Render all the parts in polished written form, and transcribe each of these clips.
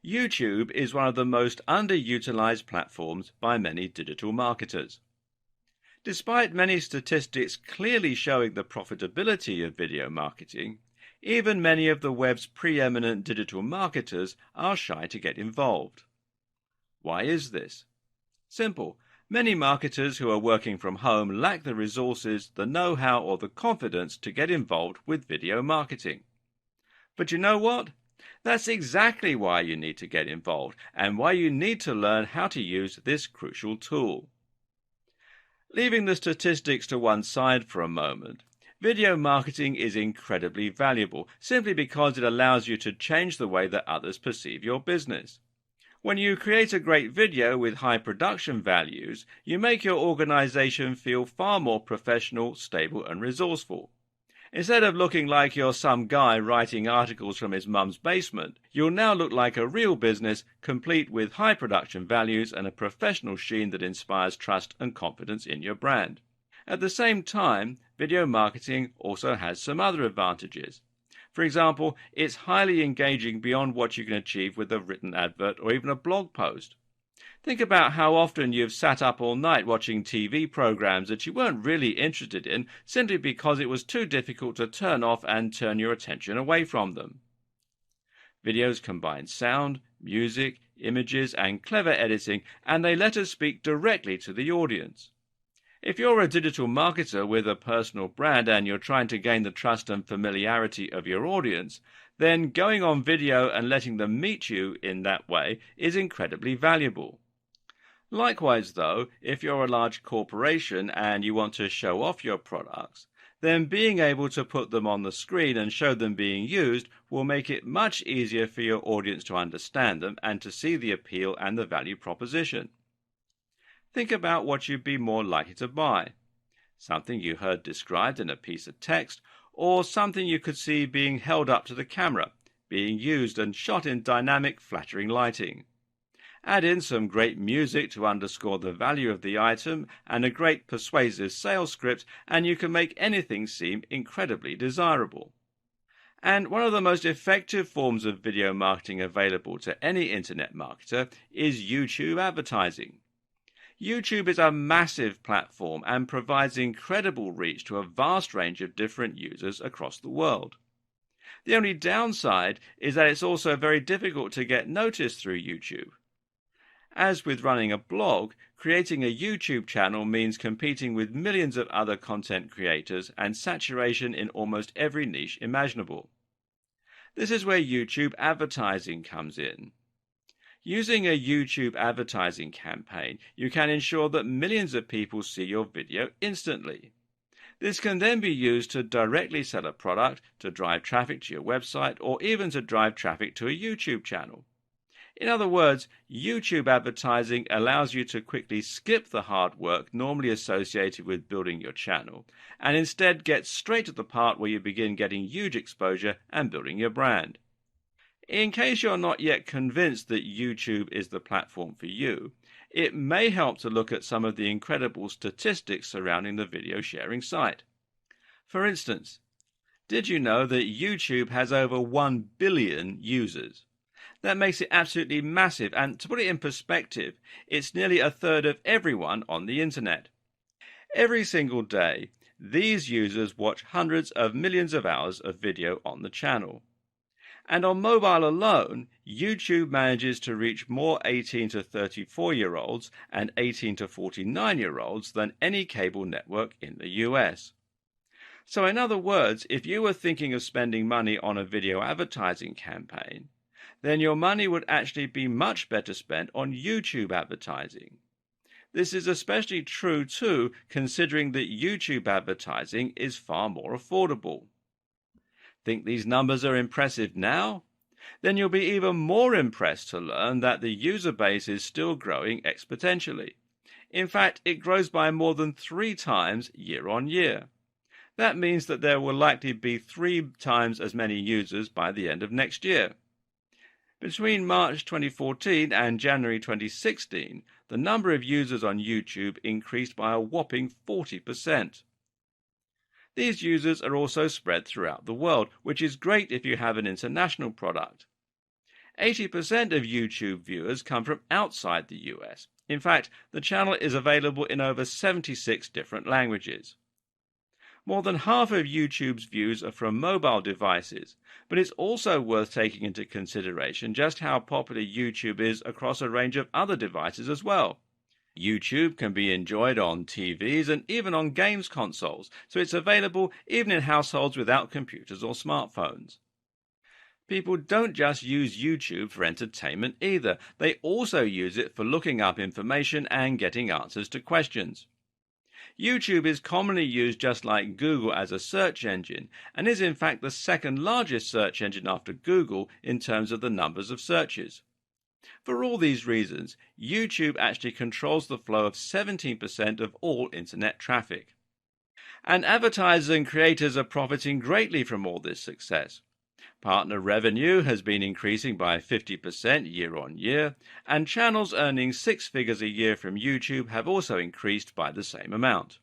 YouTube is one of the most underutilized platforms by many digital marketers. Despite many statistics clearly showing the profitability of video marketing, even many of the web's preeminent digital marketers are shy to get involved. Why is this? Simple. Many marketers who are working from home lack the resources, the know-how, or the confidence to get involved with video marketing. But you know what? That's exactly why you need to get involved and why you need to learn how to use this crucial tool. Leaving the statistics to one side for a moment, video marketing is incredibly valuable simply because it allows you to change the way that others perceive your business. When you create a great video with high production values, you make your organization feel far more professional, stable, and resourceful. Instead of looking like you're some guy writing articles from his mum's basement, you'll now look like a real business, complete with high production values and a professional sheen that inspires trust and confidence in your brand. At the same time, video marketing also has some other advantages. For example, it's highly engaging beyond what you can achieve with a written advert or even a blog post. Think about how often you've sat up all night watching TV programs that you weren't really interested in simply because it was too difficult to turn off and turn your attention away from them. Videos combine sound, music, images, and clever editing, and they let us speak directly to the audience. If you're a digital marketer with a personal brand and you're trying to gain the trust and familiarity of your audience, then going on video and letting them meet you in that way is incredibly valuable. Likewise, though, if you're a large corporation and you want to show off your products, then being able to put them on the screen and show them being used will make it much easier for your audience to understand them and to see the appeal and the value proposition. Think about what you'd be more likely to buy. Something you heard described in a piece of text, or something you could see being held up to the camera, being used and shot in dynamic, flattering lighting. Add in some great music to underscore the value of the item and a great persuasive sales script, and you can make anything seem incredibly desirable. And one of the most effective forms of video marketing available to any internet marketer is YouTube advertising. YouTube is a massive platform and provides incredible reach to a vast range of different users across the world. The only downside is that it's also very difficult to get noticed through YouTube. As with running a blog, creating a YouTube channel means competing with millions of other content creators and saturation in almost every niche imaginable. This is where YouTube advertising comes in. Using a YouTube advertising campaign, you can ensure that millions of people see your video instantly. This can then be used to directly sell a product, to drive traffic to your website, or even to drive traffic to a YouTube channel. In other words, YouTube advertising allows you to quickly skip the hard work normally associated with building your channel, and instead get straight to the part where you begin getting huge exposure and building your brand. In case you're not yet convinced that YouTube is the platform for you, it may help to look at some of the incredible statistics surrounding the video sharing site. For instance, did you know that YouTube has over 1 billion users? That makes it absolutely massive, and to put it in perspective, it's nearly a third of everyone on the internet. Every single day, these users watch hundreds of millions of hours of video on the channel. And on mobile alone, YouTube manages to reach more 18 to 34-year-olds and 18 to 49-year-olds than any cable network in the US. So in other words, if you were thinking of spending money on a video advertising campaign, then your money would actually be much better spent on YouTube advertising. This is especially true too, considering that YouTube advertising is far more affordable. Think these numbers are impressive now? Then you'll be even more impressed to learn that the user base is still growing exponentially. In fact, it grows by more than 3 times year on year. That means that there will likely be 3 times as many users by the end of next year. Between March 2014 and January 2016, the number of users on YouTube increased by a whopping 40%. These users are also spread throughout the world, which is great if you have an international product. 80% of YouTube viewers come from outside the US. In fact, the channel is available in over 76 different languages. More than half of YouTube's views are from mobile devices, but it's also worth taking into consideration just how popular YouTube is across a range of other devices as well. YouTube can be enjoyed on TVs and even on games consoles, so it's available even in households without computers or smartphones. People don't just use YouTube for entertainment either. They also use it for looking up information and getting answers to questions. YouTube is commonly used just like Google as a search engine, and is in fact the second largest search engine after Google in terms of the numbers of searches. For all these reasons, YouTube actually controls the flow of 17% of all internet traffic. And advertisers and creators are profiting greatly from all this success. Partner revenue has been increasing by 50% year on year, and channels earning 6 figures a year from YouTube have also increased by the same amount.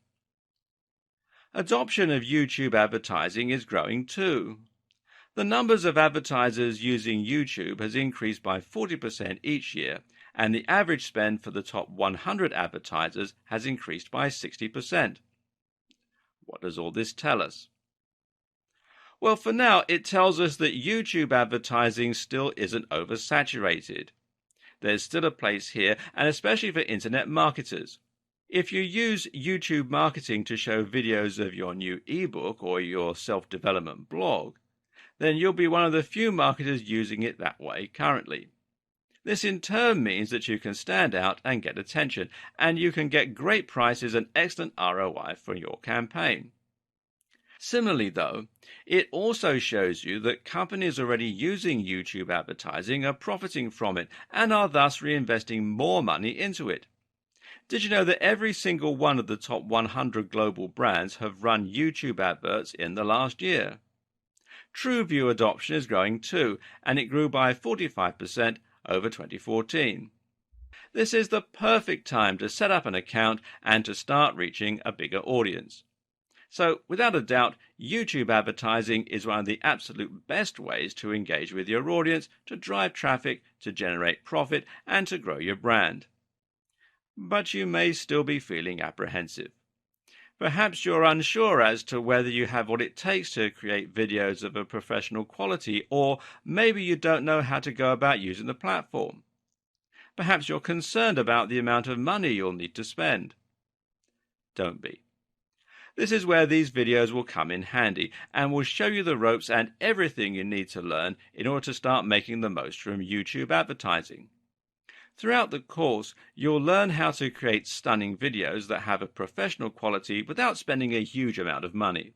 Adoption of YouTube advertising is growing too. The numbers of advertisers using YouTube has increased by 40% each year, and the average spend for the top 100 advertisers has increased by 60%. What does all this tell us? Well, for now, it tells us that YouTube advertising still isn't oversaturated. There's still a place here, and especially for internet marketers. If you use YouTube marketing to show videos of your new ebook or your self-development blog, then you'll be one of the few marketers using it that way currently. This in turn means that you can stand out and get attention, and you can get great prices and excellent ROI for your campaign. Similarly, though, it also shows you that companies already using YouTube advertising are profiting from it and are thus reinvesting more money into it. Did you know that every single one of the top 100 global brands have run YouTube adverts in the last year? TrueView adoption is growing too, and it grew by 45% over 2014. This is the perfect time to set up an account and to start reaching a bigger audience. So, without a doubt, YouTube advertising is one of the absolute best ways to engage with your audience, to drive traffic, to generate profit, and to grow your brand. But you may still be feeling apprehensive. Perhaps you're unsure as to whether you have what it takes to create videos of a professional quality, or maybe you don't know how to go about using the platform. Perhaps you're concerned about the amount of money you'll need to spend. Don't be. This is where these videos will come in handy and will show you the ropes and everything you need to learn in order to start making the most from YouTube advertising. Throughout the course, you'll learn how to create stunning videos that have a professional quality without spending a huge amount of money.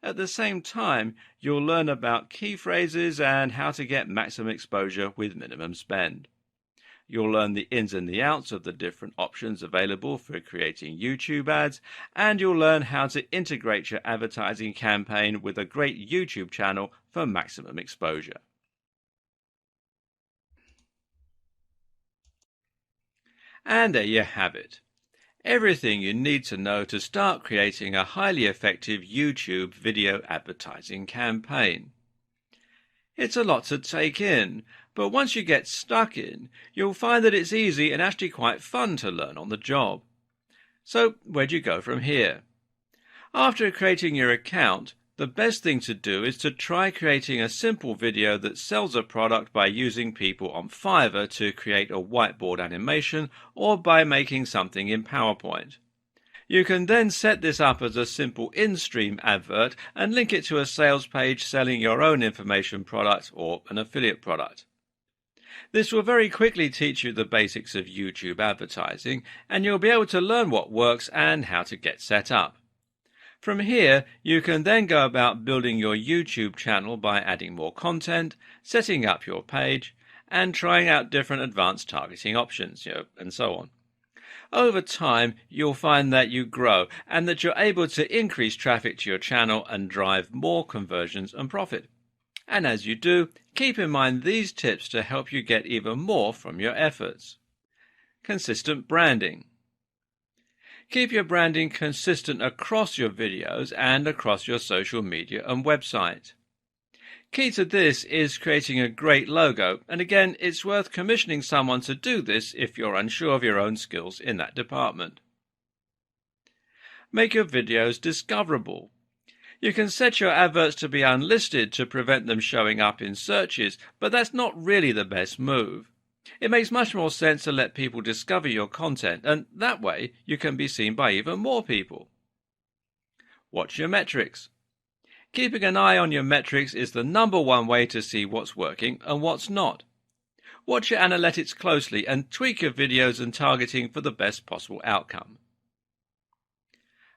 At the same time, you'll learn about key phrases and how to get maximum exposure with minimum spend. You'll learn the ins and the outs of the different options available for creating YouTube ads, and you'll learn how to integrate your advertising campaign with a great YouTube channel for maximum exposure. And there you have it. Everything you need to know to start creating a highly effective YouTube video advertising campaign. It's a lot to take in, but once you get stuck in, you'll find that it's easy and actually quite fun to learn on the job. So, where do you go from here? After creating your account, the best thing to do is to try creating a simple video that sells a product by using people on Fiverr to create a whiteboard animation or by making something in PowerPoint. You can then set this up as a simple in-stream advert and link it to a sales page selling your own information product or an affiliate product. This will very quickly teach you the basics of YouTube advertising, and you'll be able to learn what works and how to get set up. From here, you can then go about building your YouTube channel by adding more content, setting up your page, and trying out different advanced targeting options, and so on. Over time, you'll find that you grow and that you're able to increase traffic to your channel and drive more conversions and profit. And as you do, keep in mind these tips to help you get even more from your efforts. Consistent branding. Keep your branding consistent across your videos and across your social media and website. Key to this is creating a great logo, and again, it's worth commissioning someone to do this if you're unsure of your own skills in that department. Make your videos discoverable. You can set your adverts to be unlisted to prevent them showing up in searches, but that's not really the best move. It makes much more sense to let people discover your content, and that way you can be seen by even more people. Watch your metrics. Keeping an eye on your metrics is the #1 way to see what's working and what's not. Watch your analytics closely and tweak your videos and targeting for the best possible outcome.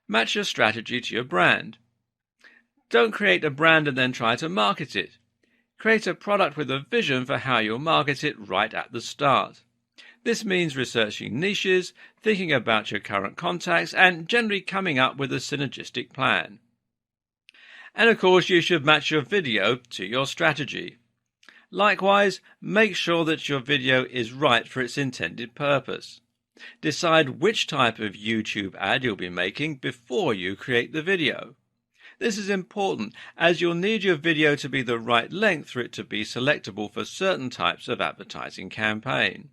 Match your strategy to your brand. Don't create a brand and then try to market it. Create a product with a vision for how you'll market it right at the start. This means researching niches, thinking about your current contacts, and generally coming up with a synergistic plan. And of course, you should match your video to your strategy. Likewise, make sure that your video is right for its intended purpose. Decide which type of YouTube ad you'll be making before you create the video. This is important as you'll need your video to be the right length for it to be selectable for certain types of advertising campaign.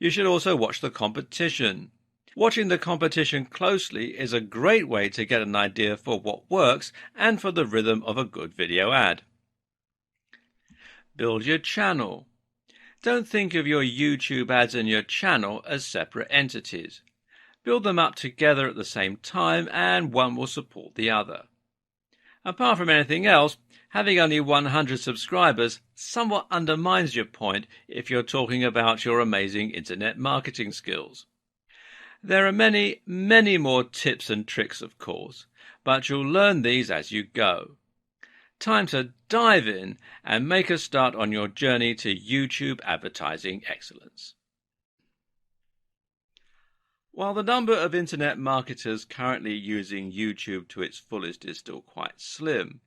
You should also watch the competition. Watching the competition closely is a great way to get an idea for what works and for the rhythm of a good video ad. Build your channel. Don't think of your YouTube ads and your channel as separate entities. Build them up together at the same time and one will support the other. Apart from anything else, having only 100 subscribers somewhat undermines your point if you're talking about your amazing internet marketing skills. There are many, many more tips and tricks, of course, but you'll learn these as you go. Time to dive in and make a start on your journey to YouTube advertising excellence. While the number of internet marketers currently using YouTube to its fullest is still quite slim,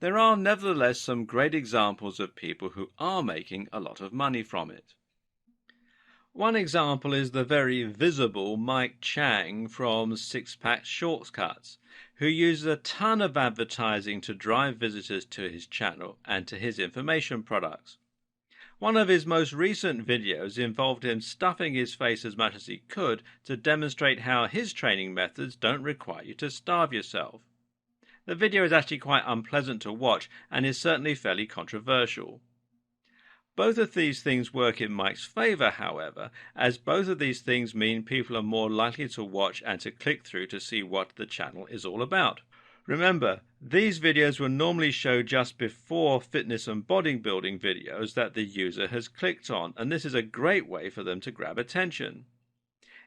there are nevertheless some great examples of people who are making a lot of money from it. One example is the very visible Mike Chang from Six-Pack Shortcuts, who uses a ton of advertising to drive visitors to his channel and to his information products. One of his most recent videos involved him stuffing his face as much as he could to demonstrate how his training methods don't require you to starve yourself. The video is actually quite unpleasant to watch and is certainly fairly controversial. Both of these things work in Mike's favor, however, as both of these things mean people are more likely to watch and to click through to see what the channel is all about. Remember, these videos will normally show just before fitness and bodybuilding videos that the user has clicked on, and this is a great way for them to grab attention.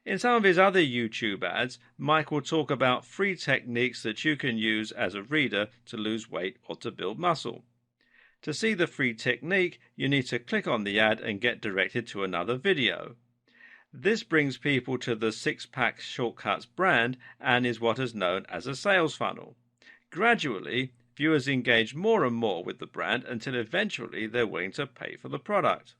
In some of his other YouTube ads, Mike will talk about free techniques that you can use as a reader to lose weight or to build muscle. To see the free technique, you need to click on the ad and get directed to another video. This brings people to the Six-Pack Shortcuts brand and is what is known as a sales funnel. Gradually, viewers engage more and more with the brand until eventually they're willing to pay for the product.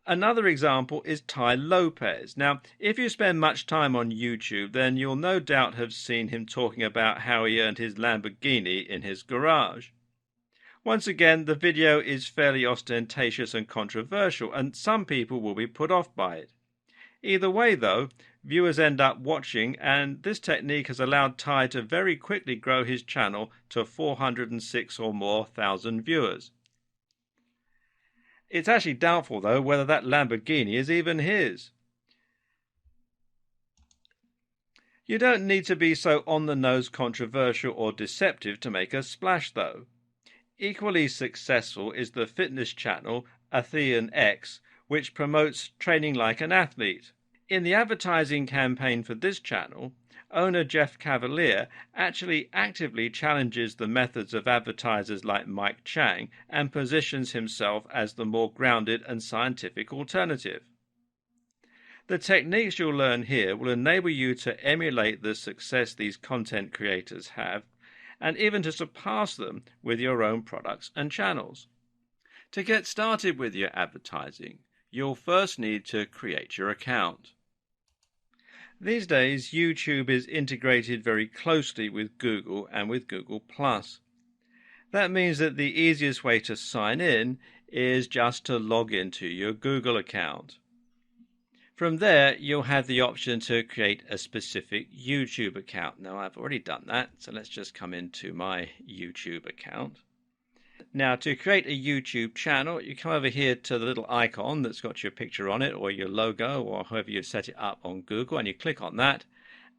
Another example is Tai Lopez. Now, if you spend much time on YouTube, then you'll no doubt have seen him talking about how he earned his Lamborghini in his garage. Once again, the video is fairly ostentatious and controversial, and some people will be put off by it. Either way, though, viewers end up watching, and this technique has allowed Tai to very quickly grow his channel to 406 or more thousand viewers. It's actually doubtful, though, whether that Lamborghini is even his. You don't need to be so on-the-nose controversial or deceptive to make a splash, though. Equally successful is the fitness channel Athlean X, which promotes training like an athlete. In the advertising campaign for this channel, owner Jeff Cavalier actually actively challenges the methods of advertisers like Mike Chang and positions himself as the more grounded and scientific alternative. The techniques you'll learn here will enable you to emulate the success these content creators have and even to surpass them with your own products and channels. To get started with your advertising, you'll first need to create your account. These days, YouTube is integrated very closely with Google and with Google+. That means that the easiest way to sign in is just to log into your Google account. From there, you'll have the option to create a specific YouTube account. Now, I've already done that, so let's just come into my YouTube account. Now, to create a YouTube channel, you come over here to the little icon that's got your picture on it, or your logo, or however you set it up on Google, and you click on that,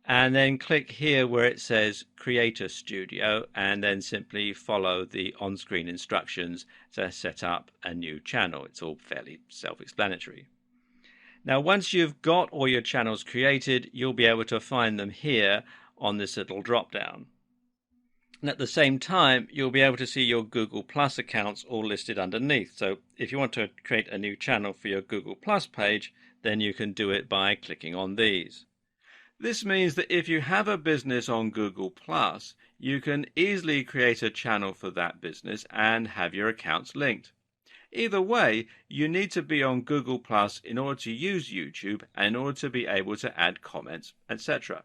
and then click here where it says Creator Studio, and then simply follow the on-screen instructions to set up a new channel. It's all fairly self-explanatory. Now, once you've got all your channels created, you'll be able to find them here on this little drop-down. And at the same time, you'll be able to see your Google Plus accounts all listed underneath. So if you want to create a new channel for your Google Plus page, then you can do it by clicking on these. This means that if you have a business on Google Plus, you can easily create a channel for that business and have your accounts linked. Either way, you need to be on Google Plus in order to use YouTube and in order to be able to add comments, etc.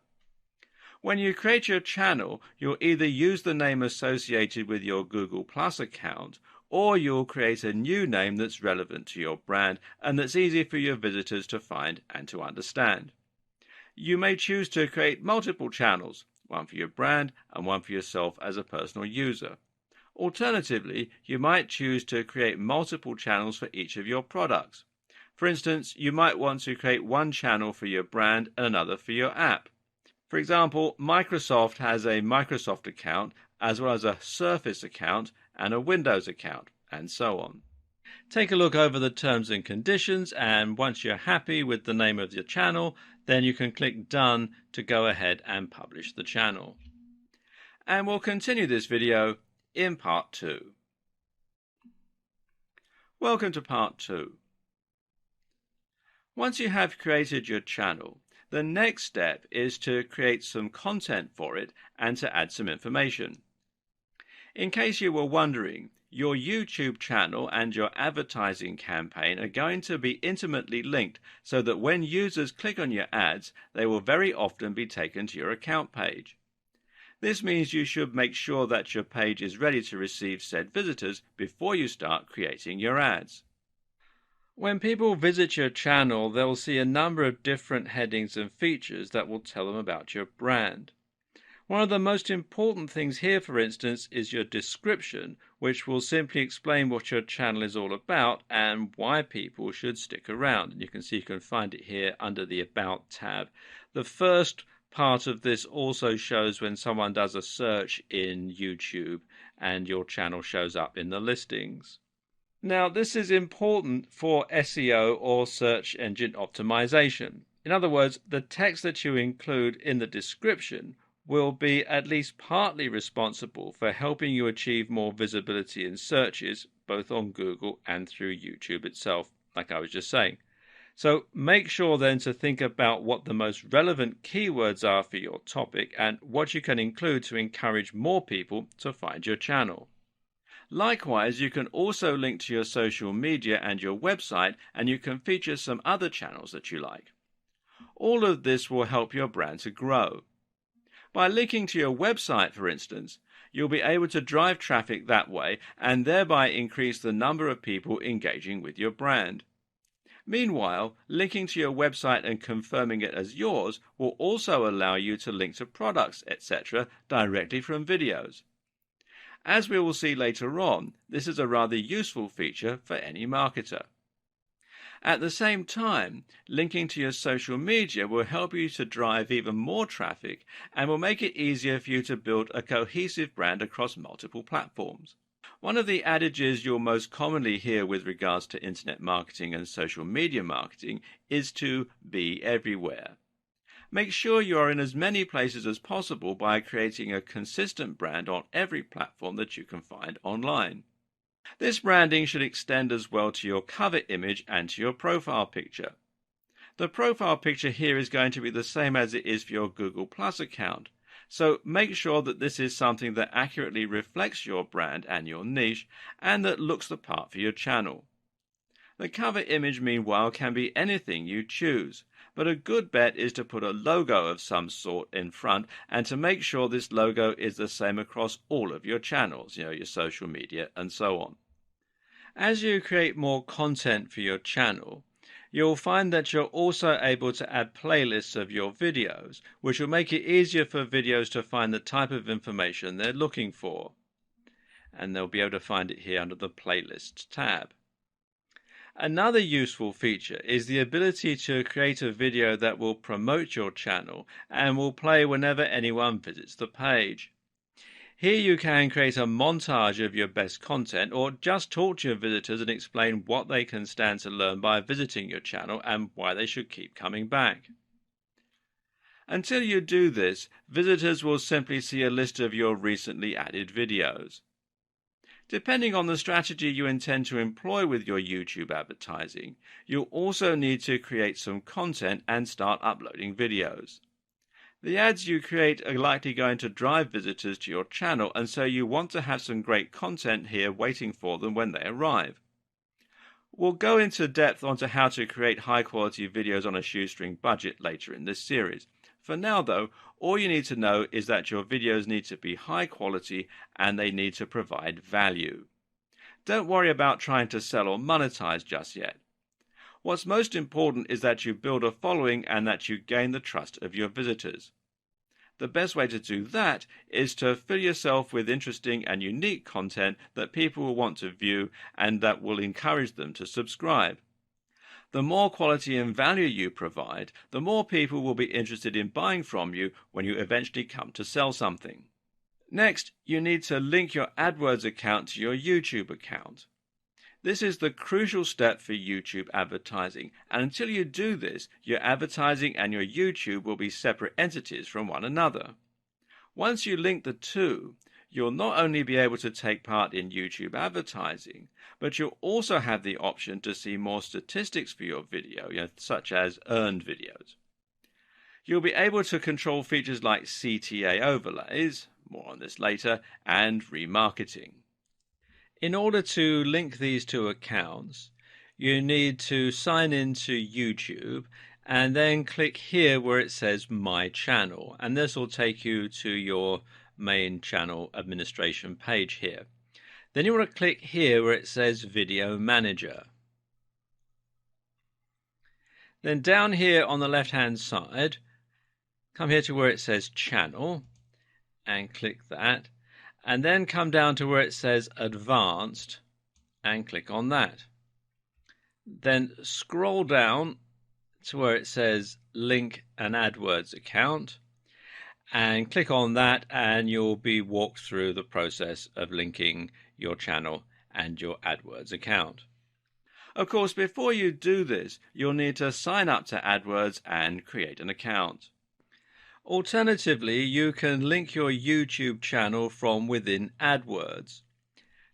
When you create your channel, you'll either use the name associated with your Google Plus account, or you'll create a new name that's relevant to your brand and that's easy for your visitors to find and to understand. You may choose to create multiple channels, one for your brand and one for yourself as a personal user. Alternatively, you might choose to create multiple channels for each of your products. For instance, you might want to create one channel for your brand and another for your app. For example, Microsoft has a Microsoft account, as well as a Surface account and a Windows account, and so on. Take a look over the terms and conditions, and once you're happy with the name of your channel, then you can click Done to go ahead and publish the channel. And we'll continue this video in Part 2. Welcome to Part 2. Once you have created your channel, the next step is to create some content for it and to add some information. In case you were wondering, your YouTube channel and your advertising campaign are going to be intimately linked so that when users click on your ads, they will very often be taken to your account page. This means you should make sure that your page is ready to receive said visitors before you start creating your ads. When people visit your channel, they'll see a number of different headings and features that will tell them about your brand. One of the most important things here, for instance, is your description, which will simply explain what your channel is all about and why people should stick around. And you can see you can find it here under the About tab. The first part of this also shows when someone does a search in YouTube and your channel shows up in the listings. Now, this is important for SEO or search engine optimization. In other words, the text that you include in the description will be at least partly responsible for helping you achieve more visibility in searches, both on Google and through YouTube itself, like I was just saying. So make sure then to think about what the most relevant keywords are for your topic and what you can include to encourage more people to find your channel. Likewise, you can also link to your social media and your website, and you can feature some other channels that you like. All of this will help your brand to grow. By linking to your website, for instance, you'll be able to drive traffic that way and thereby increase the number of people engaging with your brand. Meanwhile, linking to your website and confirming it as yours will also allow you to link to products, etc. directly from videos. As we will see later on, this is a rather useful feature for any marketer. At the same time, linking to your social media will help you to drive even more traffic and will make it easier for you to build a cohesive brand across multiple platforms. One of the adages you'll most commonly hear with regards to internet marketing and social media marketing is to be everywhere. Make sure you are in as many places as possible by creating a consistent brand on every platform that you can find online. This branding should extend as well to your cover image and to your profile picture. The profile picture here is going to be the same as it is for your Google Plus account, so make sure that this is something that accurately reflects your brand and your niche and that looks the part for your channel. The cover image, meanwhile, can be anything you choose, but a good bet is to put a logo of some sort in front and to make sure this logo is the same across all of your channels, your social media and so on. As you create more content for your channel, you'll find that you're also able to add playlists of your videos, which will make it easier for videos to find the type of information they're looking for. And they'll be able to find it here under the Playlists tab. Another useful feature is the ability to create a video that will promote your channel and will play whenever anyone visits the page. Here you can create a montage of your best content or just talk to your visitors and explain what they can stand to learn by visiting your channel and why they should keep coming back. Until you do this, visitors will simply see a list of your recently added videos. Depending on the strategy you intend to employ with your YouTube advertising, you'll also need to create some content and start uploading videos. The ads you create are likely going to drive visitors to your channel, and so you want to have some great content here waiting for them when they arrive. We'll go into depth onto how to create high-quality videos on a shoestring budget later in this series. For now, though, all you need to know is that your videos need to be high quality and they need to provide value. Don't worry about trying to sell or monetize just yet. What's most important is that you build a following and that you gain the trust of your visitors. The best way to do that is to fill yourself with interesting and unique content that people will want to view and that will encourage them to subscribe. The more quality and value you provide, the more people will be interested in buying from you when you eventually come to sell something. Next, you need to link your AdWords account to your YouTube account. This is the crucial step for YouTube advertising, and until you do this, your advertising and your YouTube will be separate entities from one another. Once you link the two, you'll not only be able to take part in YouTube advertising, but you'll also have the option to see more statistics for your video, such as earned videos. You'll be able to control features like CTA overlays, more on this later, and remarketing. In order to link these two accounts, you need to sign into YouTube and then click here where it says My Channel, and this will take you to your main channel administration page here. Then you want to click here where it says Video Manager. Then down here on the left hand side, come here to where it says Channel and click that, and then come down to where it says Advanced and click on that. Then scroll down to where it says Link an AdWords account and click on that, and you'll be walked through the process of linking your channel and your AdWords account. Of course, before you do this, you'll need to sign up to AdWords and create an account. Alternatively, you can link your YouTube channel from within AdWords.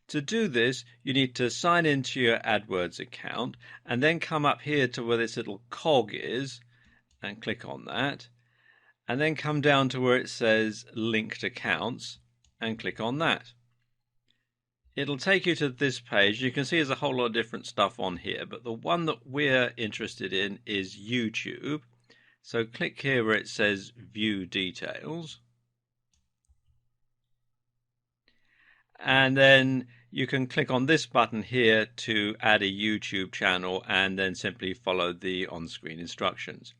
To do this, you need to sign into your AdWords account and then come up here to where this little cog is and click on that. And then come down to where it says Linked Accounts and click on that. It'll take you to this page. You can see there's a whole lot of different stuff on here, but the one that we're interested in is YouTube. So click here where it says View Details. And then you can click on this button here to add a YouTube channel and then simply follow the on-screen instructions.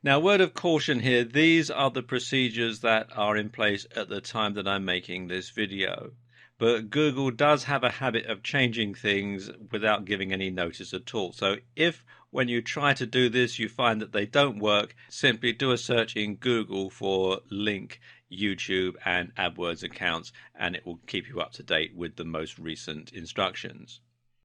Now, word of caution here, these are the procedures that are in place at the time that I'm making this video. But Google does have a habit of changing things without giving any notice at all. So if when you try to do this you find that they don't work, simply do a search in Google for link YouTube and AdWords accounts and it will keep you up to date with the most recent instructions.